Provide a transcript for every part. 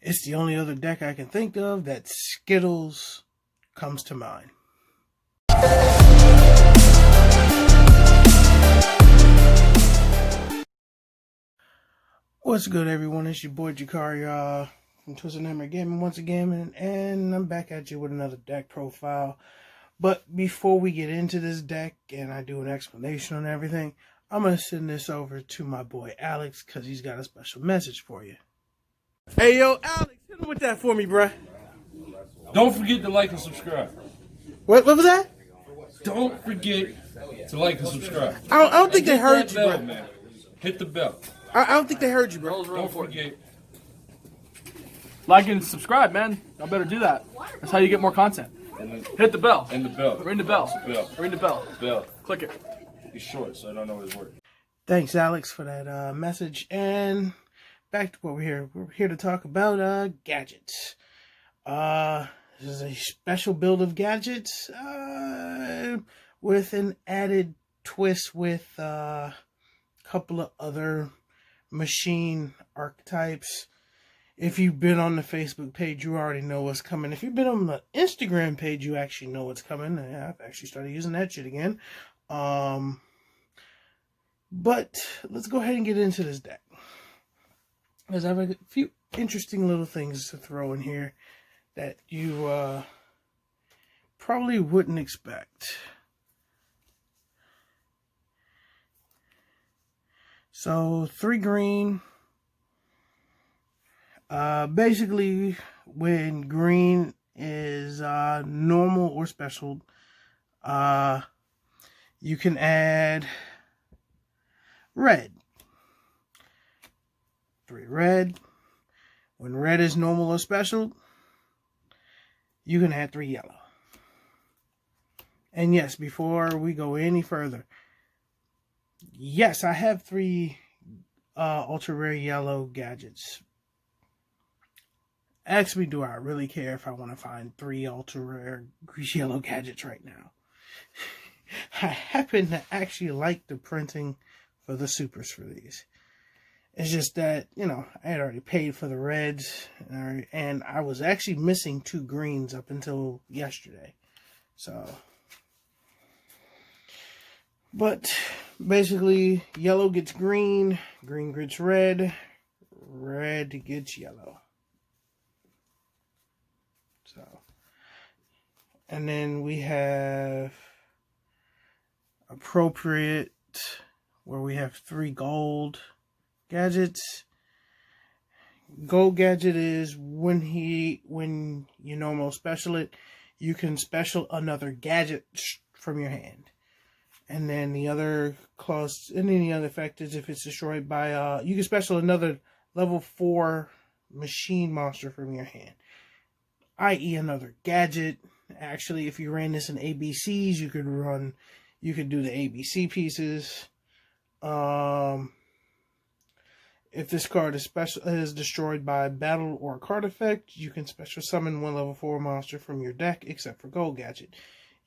It's the only other deck I can think of that Skittles comes to mind. What's good, everyone? It's your boy Jakari from Twisted Hammer Gaming once again, and I'm back at you with another deck profile. But before we get into this deck and I do an explanation on everything, I'm going to send this over to my boy Alex because he's got a special message for you. Hey, yo, Alex, hit him with that for me, bruh. Don't forget to like and subscribe. What was that? Don't forget to like and subscribe. I don't think they heard you, bell, bro. Man. Hit the bell. I don't think they heard you, bro. Don't forget. Like and subscribe, man. Y'all better do that. That's how you get more content. Hit the bell. And the bell. Ring the bell. Bell. Ring the bell. Bell. Click it. He's short, so I don't know his word. Thanks, Alex, for that message. And back to what we're here. We're here to talk about gadgets. This is a special build of gadgets with an added twist with a couple of other machine archetypes. If you've been on the Facebook page, you already know what's coming. If you've been on the Instagram page, you actually know what's coming. I've actually started using that shit again. But let's go ahead and get into this deck, because I have a few interesting little things to throw in here that you probably wouldn't expect. So 3 green. Basically, when green is normal or special, you can add red. 3 red. When red is normal or special, you can add 3 yellow. And yes, before we go any further, yes, I have 3 ultra rare yellow gadgets. Ask me, do I really care if I want to find 3 ultra rare yellow gadgets right now? I happen to actually like the printing for the supers for these. It's just that, you know, I had already paid for the reds, and I was actually missing 2 greens up until yesterday. So, but basically, yellow gets green, green gets red, red gets yellow. So, and then we have appropriate, where we have 3 gold gadgets. Gold gadget is when you normal special it, you can special another gadget from your hand. And then the other clause, and then the other effect is if it's destroyed by you can special another level 4 machine monster from your hand, i.e. another gadget. Actually, if you ran this in ABCs, you could do the ABC pieces. If this card is destroyed by battle or a card effect, you can special summon 1 level 4 monster from your deck, except for gold gadget.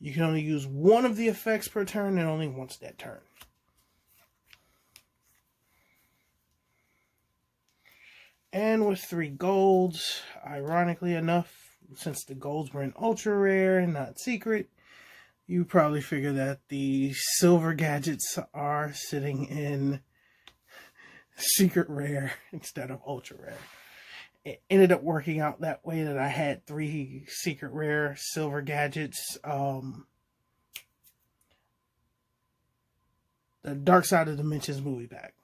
You can only use 1 of the effects per turn, and only once that turn. And with 3 golds, ironically enough, since the golds were in ultra rare and not secret, you probably figure that the silver gadgets are sitting in secret rare instead of ultra rare. It ended up working out that way, that I had 3 secret rare silver gadgets. The Dark Side of Dimensions movie pack.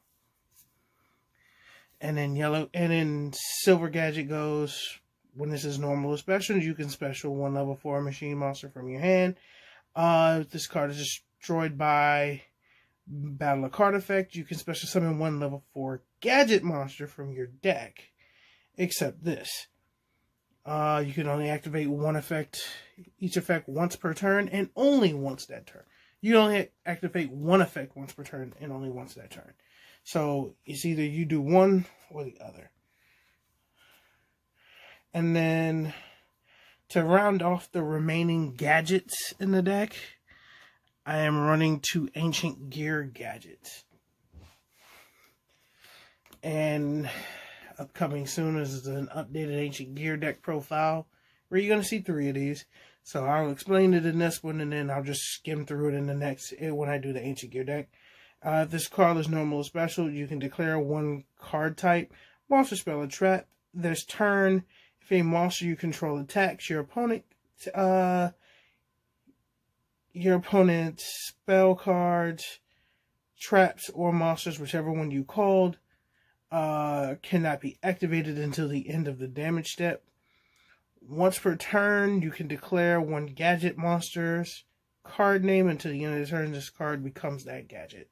And then silver gadget goes, when this is normal or special, you can special 1 level 4 machine monster from your hand. If this card is destroyed by battle or card effect, you can special summon 1 level 4 gadget monster from your deck. Except this. You can only activate each effect once per turn, and only once that turn. You can only activate 1 effect once per turn, and only once that turn. So it's either you do one or the other. And then to round off the remaining gadgets in the deck, I am running 2 ancient gear gadgets. And upcoming soon is an updated Ancient Gear deck profile, where you're going to see 3 of these. So I'll explain it in this one, and then I'll just skim through it in the next when I do the Ancient Gear deck. If this card is normal or special, you can declare 1 card type, monster, spell, or trap. This turn, if a monster you control attacks your opponent's spell cards, traps, or monsters, whichever one you called, cannot be activated until the end of the damage step. Once per turn, you can declare 1 gadget monster's card name. Until the end of the turn, this card becomes that gadget.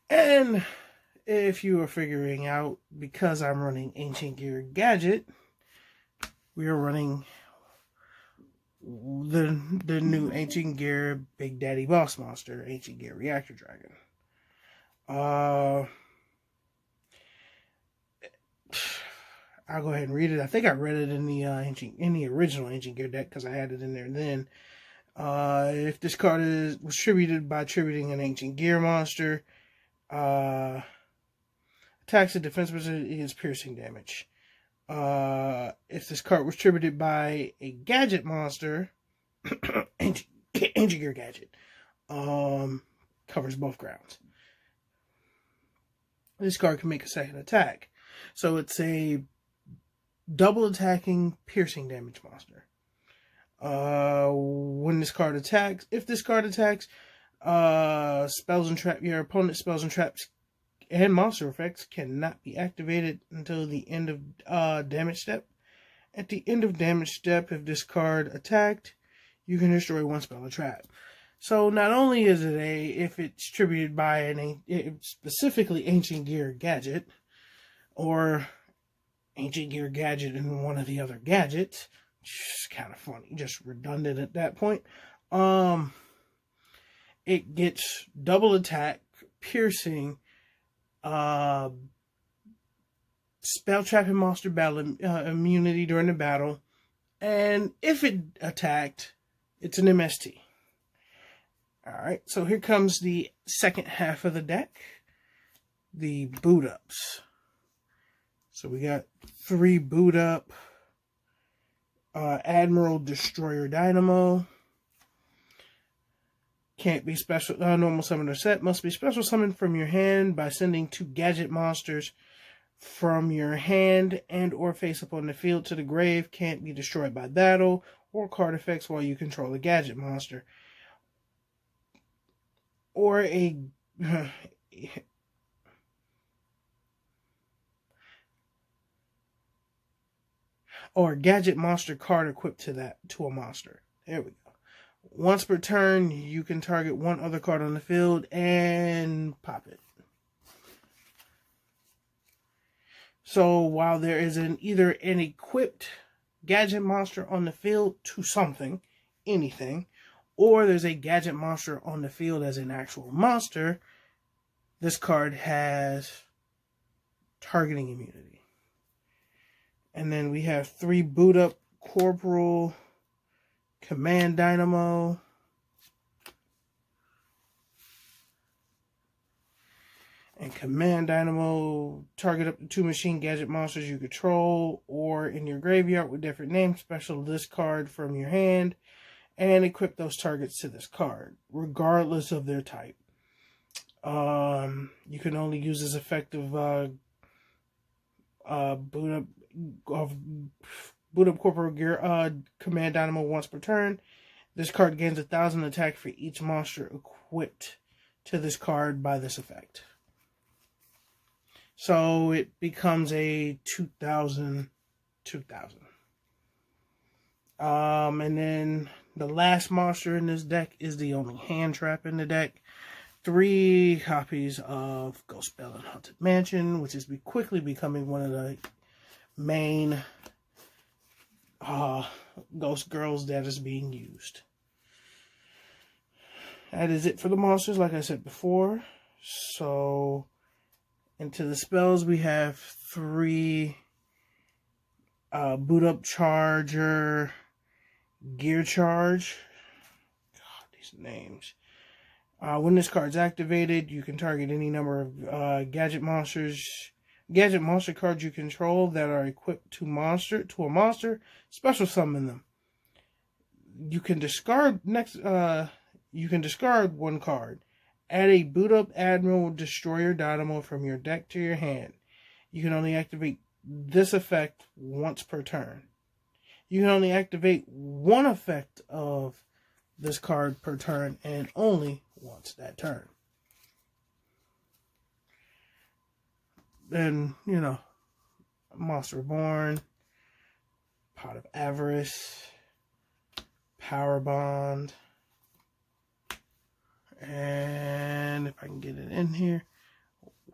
And if you are figuring out, because I'm running Ancient Gear Gadget, we are running the new Ancient Gear Big Daddy Boss Monster, Ancient Gear Reactor Dragon. I'll go ahead and read it. I think I read it in the original Ancient Gear deck because I had it in there then. If this card was tributed by tributing an Ancient Gear monster, attacks the defense position, it is piercing damage. If this card was tributed by a gadget monster, Ancient Gear Gadget, covers both grounds. This card can make a second attack. So it's a double attacking piercing damage monster. When this card attacks, if this card attacks, spells and traps, your opponent's spells and traps and monster effects cannot be activated until the end of damage step. At the end of damage step, if this card attacked, you can destroy 1 spell or trap. So not only is it if it's tributed by specifically Ancient Gear Gadget, or Ancient Gear Gadget and one of the other gadgets, which is kind of funny, just redundant at that point. It gets double attack, piercing, spell trap and monster battle immunity during the battle, and if it attacked, it's an MST. Alright, so here comes the second half of the deck, the boot ups. So we got 3 boot up, Admiral Destroyer Dynamo. Can't be special, normal summon or set. Must be special summoned from your hand by sending 2 gadget monsters from your hand and or face up on the field to the grave. Can't be destroyed by battle or card effects while you control a gadget monster. Or a gadget monster card equipped to a monster. There we go. Once per turn, you can target 1 other card on the field and pop it. So while there is either an equipped gadget monster on the field to something, anything, or there's a gadget monster on the field as an actual monster, this card has targeting immunity. And then we have 3 boot up Corporal Command Dynamo. And Command Dynamo, target up to 2 machine gadget monsters you control or in your graveyard with different names. Special this card from your hand and equip those targets to this card, regardless of their type. You can only use this effective boot up Corporal Gear Command Dynamo once per turn. This card gains 1,000 attack for each monster equipped to this card by this effect. So it becomes a 2,000. And then the last monster in this deck is the only hand trap in the deck. 3 copies of Ghost Bell and Haunted Mansion, which is quickly becoming one of the main ghost girls that is being used. That is it for the monsters, like I said before. So into the spells, we have 3 boot up Charger, Gear Charge. God, these names. When this card's activated, you can target any number of gadget monster cards you control that are equipped to a monster. Special summon them. You can discard one card. Add a boot up Admiral Destroyer Dynamo from your deck to your hand. You can only activate this effect once per turn. You can only activate one effect of this card per turn, and only once that turn. Then, Monster Reborn, Pot of Avarice, Power Bond, and if I can get it in here,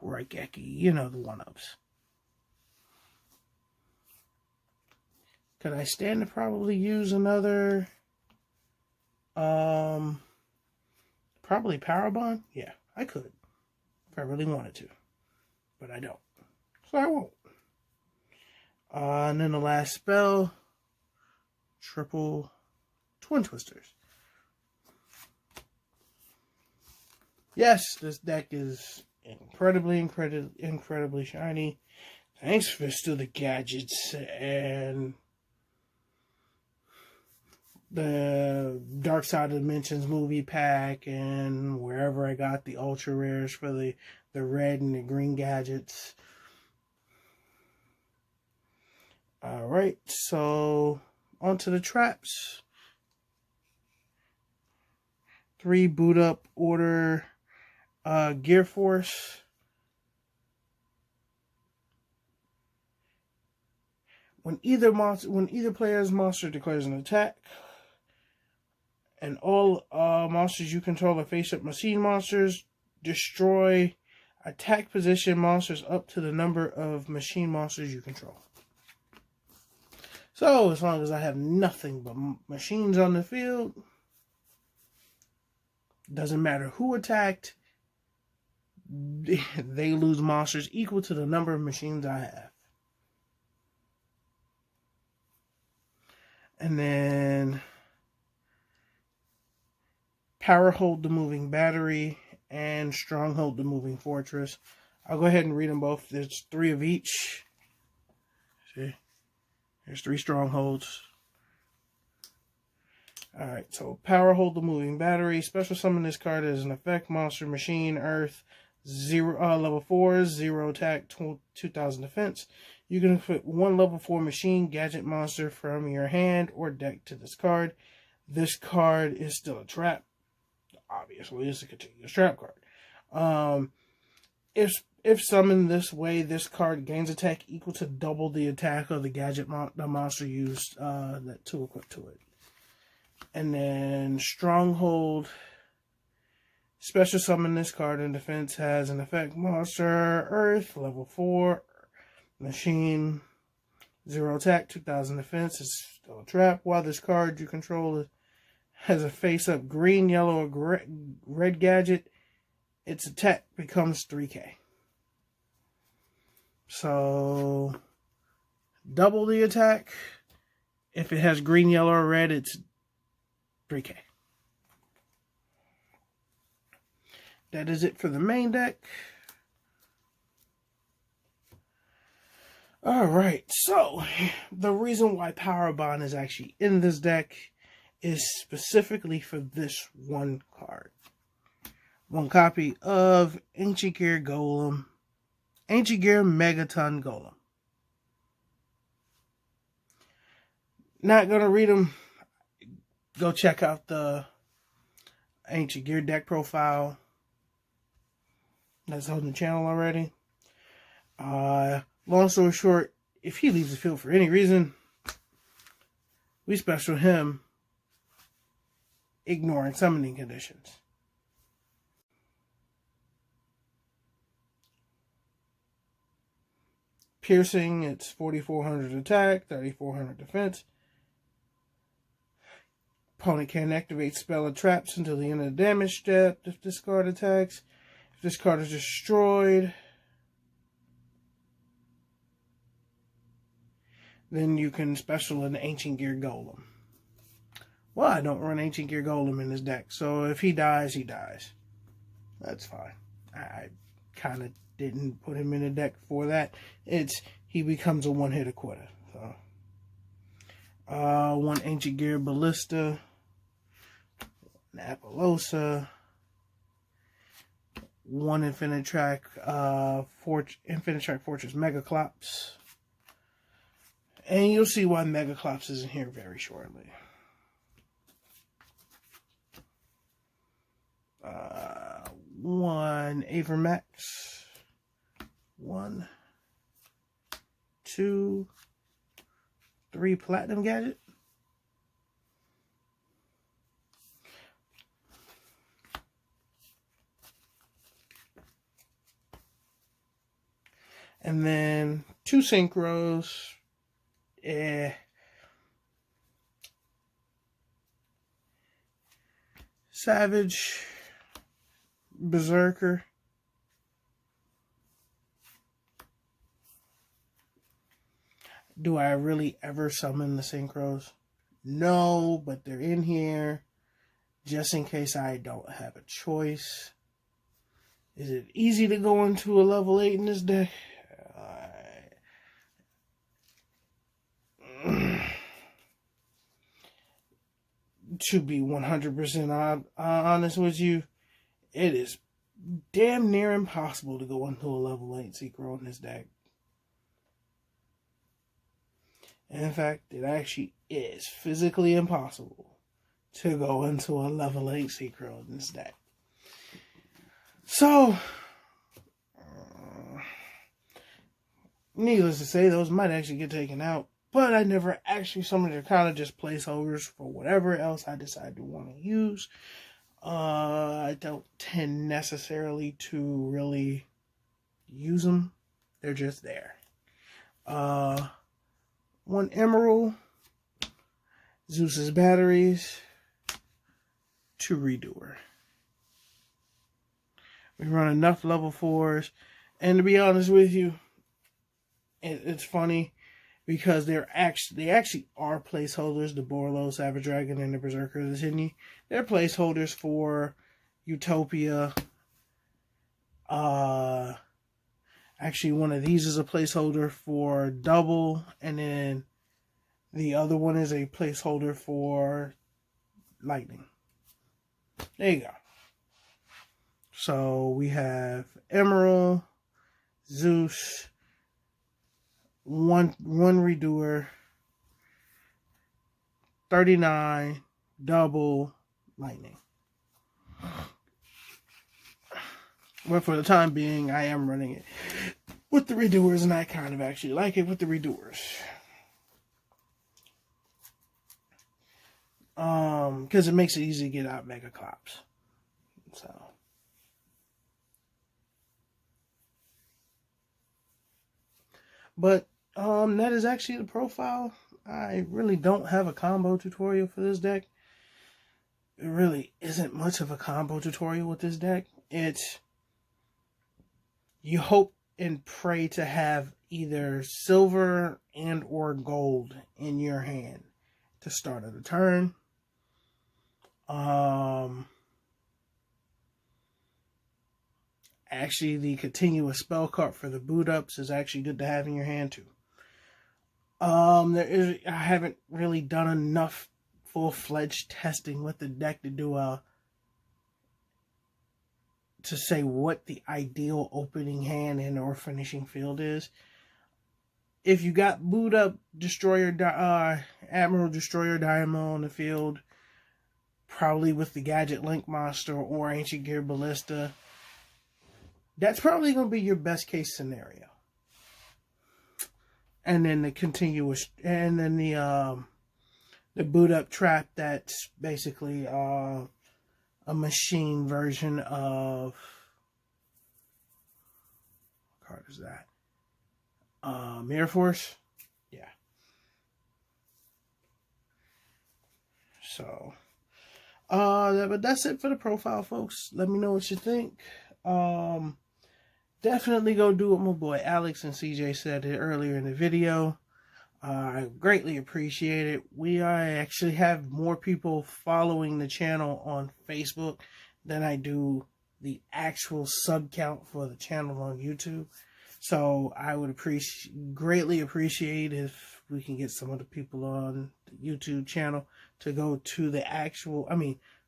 Raigeki, the one-ups. Could I stand to probably use another, probably Power Bond? Yeah, I could, if I really wanted to, but I don't, so I won't. And then the last spell, triple Twin Twisters. Yes, this deck is incredibly shiny. Thanks, Fist of the Gadgets and the Dark Side of Dimensions movie pack, and wherever I got the ultra rares for the red and the green gadgets. Alright, so onto the traps. 3 boot up order Gear Force. When either player's monster declares an attack, and all monsters you control are face-up machine monsters, destroy attack position monsters up to the number of machine monsters you control. So, as long as I have nothing but machines on the field, doesn't matter who attacked, they lose monsters equal to the number of machines I have. And then Power Hold the Moving Battery and Stronghold the Moving Fortress. I'll go ahead and read them both. There's 3 of each. See? There's 3 strongholds. Alright, so Power Hold the Moving Battery. Special summon this card as an effect. Monster, Machine, Earth, level 4, 0 attack, 2000 defense. You can put 1 level 4 machine gadget monster from your hand or deck to this card. This card is still a trap. Obviously, it's a continuous trap card. If summoned this way, this card gains attack equal to double the attack of the gadget the monster used to equip to it. And then Stronghold. Special summon this card in defense has an effect. Monster, Earth, level 4, Machine, 0 attack, 2000 defense. It's still a trap. While this card you control has a face-up green, yellow, or red gadget, its attack becomes 3k. So, double the attack. If it has green, yellow, or red, it's 3k. That is it for the main deck. Alright, so the reason why Power Bond is actually in this deck is specifically for this one card. One copy of Ancient Gear Golem. Ancient Gear Megaton Golem. Not going to read them. Go check out the Ancient Gear deck profile that's on the channel already. Long story short, if he leaves the field for any reason, we special him ignoring summoning conditions. Piercing, it's 4400 attack, 3400 defense. Opponent can activate spell or traps until the end of the damage step if this card attacks. If this card is destroyed, then you can special an Ancient Gear Golem. Well, I don't run Ancient Gear Golem in this deck, so if he dies, he dies. That's fine. I kind of didn't put him in the deck for that. He becomes a one-hitter quitter. So, one Ancient Gear Ballista, an Appaloosa, one Infinite Track Fortress Megaclops. And you'll see why Megaclops is in here very shortly. One Avermax. 1, 2, 3 Platinum Gadget. And then 2 synchros. Savage, Berserker, do I really ever summon the synchros? No, but they're in here just in case I don't have a choice. Is it easy to go into a level 8 in this deck? To be 100% honest with you, it is damn near impossible to go into a level 8 synchro in this deck. And in fact, it actually is physically impossible to go into a level 8 synchro in this deck. So, needless to say, those might actually get taken out. But I never actually summoned. They're kind of just placeholders for whatever else I decide to want to use. I don't tend necessarily to really use them. They're just there. One Emerald, Zeus's batteries, 2 Redoer. We run enough level 4s, and to be honest with you, it's funny because they actually are placeholders. The Borlo, Savage Dragon, and the Berserker of the Sydney. They're placeholders for Utopia. Actually, one of these is a placeholder for Double, and then the other one is a placeholder for Lightning. There you go. So we have Emerald, Zeus, one Redoer, 39, Double, Lightning. But for the time being, I am running it with the Redoers, and I kind of actually like it with the Redoers. Because it makes it easy to get out Megaclops. So. But, that is actually the profile. I really don't have a combo tutorial for this deck. It really isn't much of a combo tutorial with this deck. It's, you hope and pray to have either silver and or gold in your hand to start of the turn. Actually, the continuous spell card for the boot ups is actually good to have in your hand too. I haven't really done enough full-fledged testing with the deck to say what the ideal opening hand and or finishing field is. If you got boot up Admiral Destroyer Dynamo on the field, probably with the Gadget Link Monster or Ancient Gear Ballista, that's probably going to be your best case scenario. And then the boot up trap, that's basically a machine version of, what card is that? Mirror Force? Yeah. So, but that's it for the profile, folks. Let me know what you think. Definitely go do what my boy Alex and CJ said earlier in the video. I greatly appreciate it. I actually have more people following the channel on Facebook than I do the actual sub count for the channel on YouTube. So I would greatly appreciate if we can get some of the people on the YouTube channel to go to the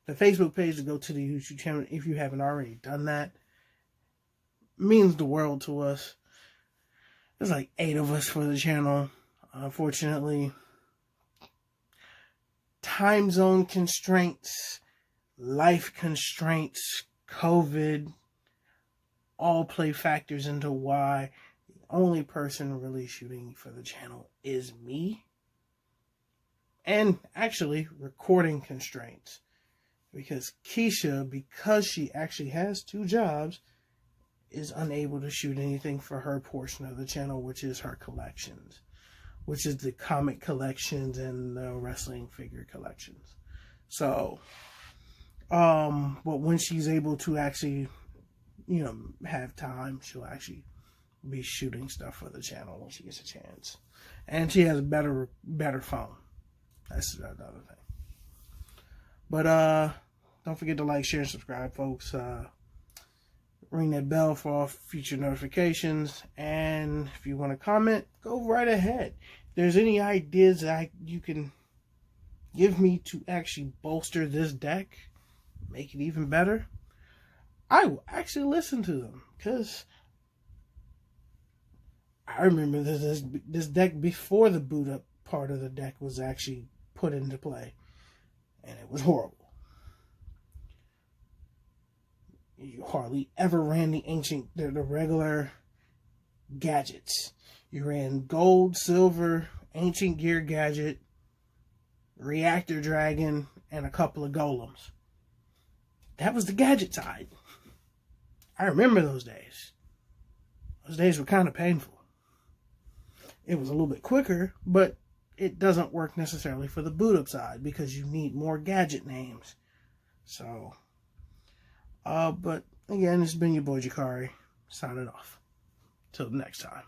the Facebook page, to go to the YouTube channel if you haven't already done that. It means the world to us. There's like 8 of us for the channel. Unfortunately, time zone constraints, life constraints, COVID, all play factors into why the only person really shooting for the channel is me. And actually, recording constraints. Because Keisha, because she actually has 2 jobs, is unable to shoot anything for her portion of the channel, which is her collections. Which is the comic collections and the wrestling figure collections. So, but when she's able to actually, have time, she'll actually be shooting stuff for the channel when she gets a chance. And she has a better phone. That's another thing. But, don't forget to like, share, and subscribe, folks. Ring that bell for all future notifications. And if you want to comment, go right ahead. If there's any ideas that you can give me to actually bolster this deck, make it even better, I will actually listen to them. Because I remember this deck before the boot up part of the deck was actually put into play. And it was horrible. You hardly ever ran the regular gadgets. You ran gold, silver, ancient gear gadget, reactor dragon, and a couple of golems. That was the gadget side. I remember those days. Those days were kind of painful. It was a little bit quicker, but it doesn't work necessarily for the boot up side because you need more gadget names. So, but again, this has been your boy Jakari, signing off. Till next time.